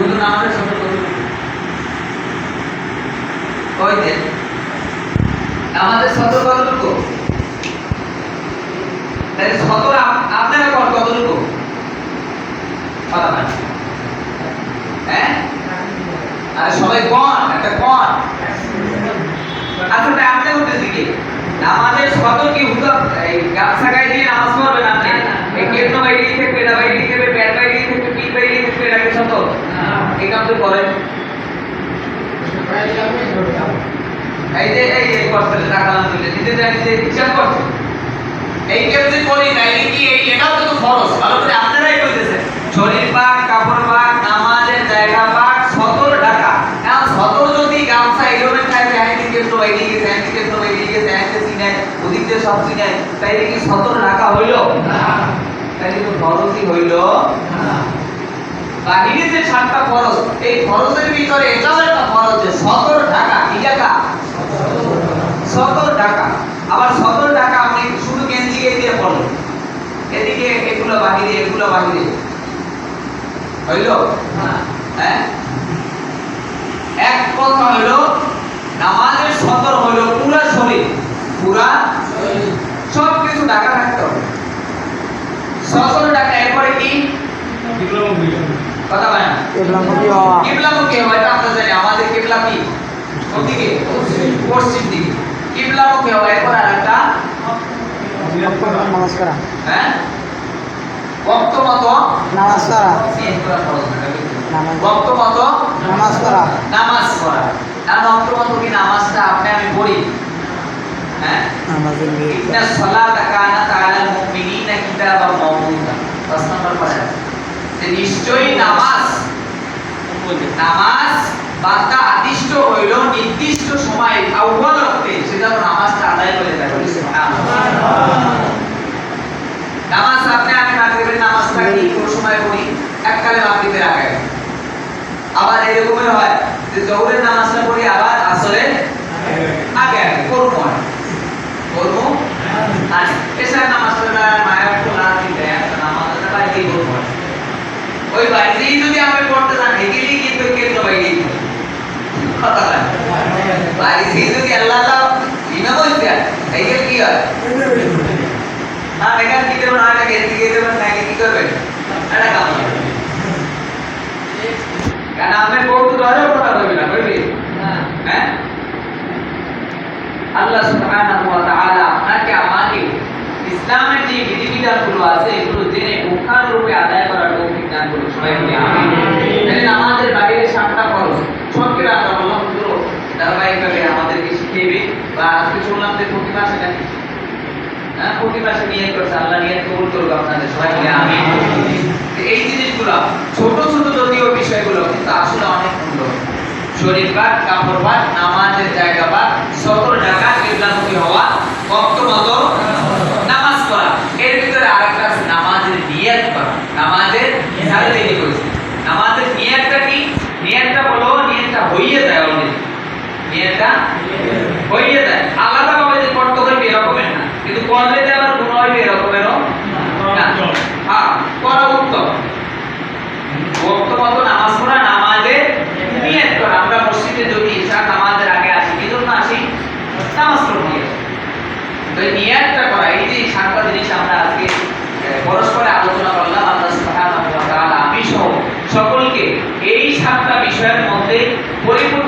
হুজুর আমাদের সতর কতটুকু? ওই যে আমাদের সতর কতটুকু? তাহলে সতর আপনারা কতটুকু? কথা বলেন। হ্যাঁ, আরে সবাই কোন একটা কোন আসলে আপনি বলতেছি কি আমাদের সতর কি হুজুর এই গামছা গায়ে দিয়ে নামাজ পড়বেন আপনি? এই কেতন বাইরে থেকে পেড়া বাইরে থেকে প্যার বাইরে থেকে পিঠ বাইরে থেকে এটা কি সতর? এই কাম তো করেন। এই যে এই করতে টাকা না দিলে নিজে জানি যে হিসাব করতে এই কেউ যে করি না এই কি এই এটাও তো ফরজ। ভালো করে আপনারাই কইতেছেন শরীর পাক কাপড় পাক নামাজের জায়গা পাক সতর ঢাকা। এখন সতর যদি গামছা এরকম থাকে আইনি কেউ বাইরে গেছে আইনি কেউ বাইরে গেছে আইনি সিনাই ওদিক দিয়ে সব সিনাই তাইলে কি সতর ঢাকা হইল না? তাইলে তো ফরজই হইল না। বাহিরে যে সাতটা ফরজ এই ফরজের ভিতরে এটাও একটা ফরজ যে সতর ঢাকা। কি ঢাকা? সতর ঢাকা। আবার সতর ঢাকা আপনি শুধু গেঞ্জি দিয়ে পড়লেন এদিকে এগুলো বাহিরে এগুলো বাহিরে হইল না। হ্যাঁ, এক কথা হইল নামাজের সতর হইল পুরা শরীর, পুরা সব কিছু ঢাকা থাকতে হবে। সতর ঢাকা এরপরে কি কথা বলেন? কিবলামুখী হওয়া এটা আমরা জানি। আমাদের কিবলা কি ওদিকে পশ্চিম দিকে কিবলামুখী হওয়া। এরপর আরেকটা নামাজ করা। হ্যাঁ, ওয়াক্ত মতো নামাজ করা। চেঞ্জ করা ফরজ না। ওয়াক্ত মতো নামাজ করা। নামাজ পড়া। কারণ ওয়াক্ত মতো কি নামাজটা আপনি আমি পড়ি। হ্যাঁ, নামাজের নিয়ত। ইন্না সালাতা কানাত আলাল মুমিনিনা কিতাবাম মাওকুতা। 10 নম্বর পড়া যে নিশ্চয়ই নামাজ বান্দা আদিষ্ট হইল নির্দিষ্ট সময়ে আউয়াল ওয়াক্তে সেটা নামাজটা আদায় করে দেয়। নামাজ আপনি আমি মাগরিবের নামাজটা কি কোন সময় পড়ি? এককালে মাগরিবের আগে। আবার এরকমের হয় যে জোহরের নামাজটা পড়ি আবার আসরের আগে আগে করব আর এশার নামাজটা মায়ের তো না দিতে নামাজটা বাইরে করব। ওই বাইরেই যদি আমি পড়তে যান এগেলেই কিন্তু কেন্দ্র বাইরেই কথা বলেন। বাইরেই যদি আল্লাহ ইমাম হইতে এইটা কি হয়? হ্যাঁ, এখানে কি করবেন? আর আগে এদিকে দেবেন না কি করবেন? এটা কাম হবে। কারণ আমি বলতে ধরেও কথা বলবি না বুঝলি? হ্যাঁ, আল্লাহ সুবহানাহু ওয়া তাআলা আপনাকে আমাকে ইসলামের যে বিধিবিধানগুলো আছে এগুলো জেনে পুঙ্খানুরূপে আদায় করার তৌফিক দান করুন। সবাই বলি আমিন। তাহলে আমাদের বাইরে সাতটা ফরজ সবকে আমরা বললাম হুজুর ধারাবাহিকভাবে আমাদেরকে শিখিয়ে বা আজকে শুনলাম যে প্রতি মাসে নাকি প্রতি মাসে নিয়ত করছে। আল্লাহ নিয়ত কবুল করুক আপনাদের। সবাই বলি আমিন। এই জিনিসগুলো ছোট ছোট যদিও বিষয়গুলো কিন্তু আসলে অনেক সুন্দর। শরীর পাক কাপড় পাক নামাজের জায়গা পাক সতর ঢাকা কিবলামুখী হওয়া ওয়াক্ত মতো নামাজ পড়া। এর ভিতরে আরেকটা আছে নামাজের নিয়ত করা। নামাজের সাথে রেডি করেছে। নামাজের নিয়তটা কি? নিয়তটা বলো নিয়তটা হইয়ে যায় অলরেডি। নিয়তটা হইয়ে যায়। আলাদা ভাবে যে করতে হবে এরকমের না, কিন্তু করলে যে আবার গুনাহ হবে এরকমেরও না। হ্যাঁ, করা উত্তম। ওয়াক্ত মতো নামাজ পড়া, নামাজের নিয়ত করা। আমরা মসজিদে যদি ইশা নামাজের আগে আসি কি জন্য আসি? নামাজ পড়তে। তো এই নিয়তটা করা, এই যে সাতটা জিনিস আমরা আজকে পরস্পরে আলোচনা করলাম। আল্লাহ সুবহানাহু ওয়া তাআলা আমি সহ সকলকে এই সাতটা বিষয়ের মধ্যে পরিপূর্ণ